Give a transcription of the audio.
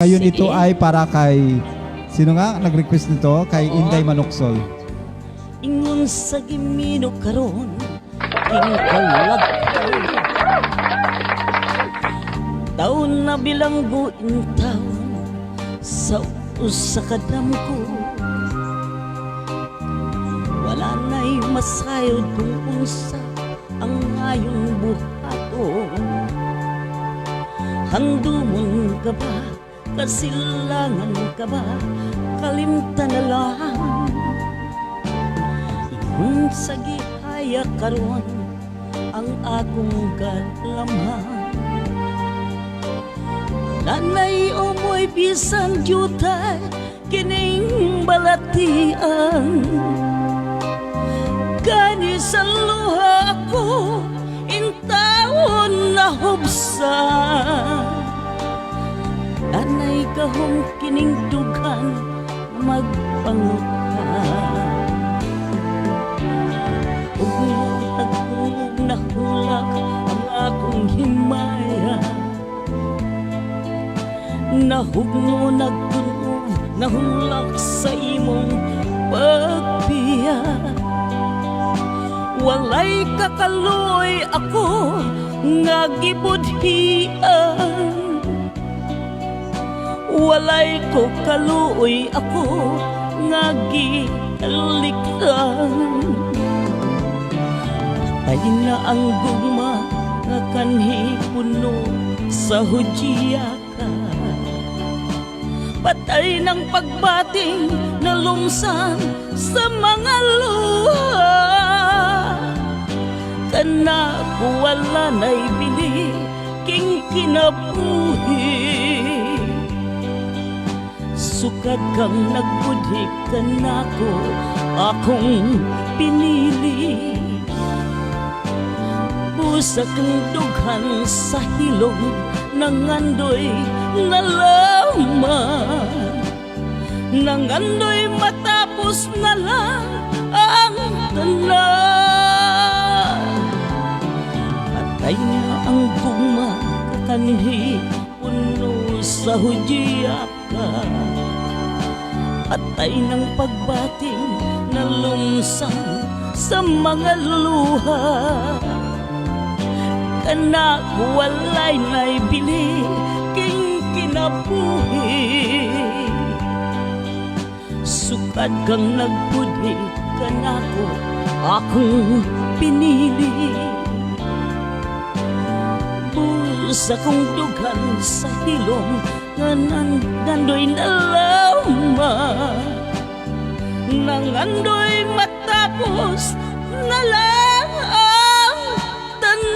Ngayon ito ay para kay, sino nga nag-request nito? Kay Inday Manuksol. Ingon sa gimino karon kinkalag taon na bilangguin taon sa usa ka damgo wala na'y masayod kung unsa ang ngayong buhaton. Handumon ka ba? Kasilangan ka ba? Kalimtan na lang kung sa gihaya karon ang akong kalamhan. Nanay o mo'y bisan jutay kining balatian. Gani sa luha ako intawon na hubsan. Nanay kahong kining dugan magpangutan. Ug nahulak ang akong himaya. Nahugno nagtuon nahulak sa imong pagbiya. Walay kakaloy ako nga gibudhian. Walay ko kaluoy ako nga giliktan. Patay na ang gugma nga kanhi puno sa hudyaka. Patay ng pagbating na lumsan sa mga luha. Kana ko wala na'y bili king kinabuhi. Sukad kang nagbudhi ka na ko akong pinili. Busa kang dughan sa hilong nangandoy na laman. Nangandoy matapos na lang ang tanan. Patay na ang guma kakanhi puno sa hudyaka. Patay ng pagbating na lumsan sa mga luha. Kana walay na'y bili king kinabuhi. Sukad kang nagbudhi kana ko akong pinili. Busa kong dughan sa hilong nga nangandoy na laman. Nangandoy matapos na lang ang tanan.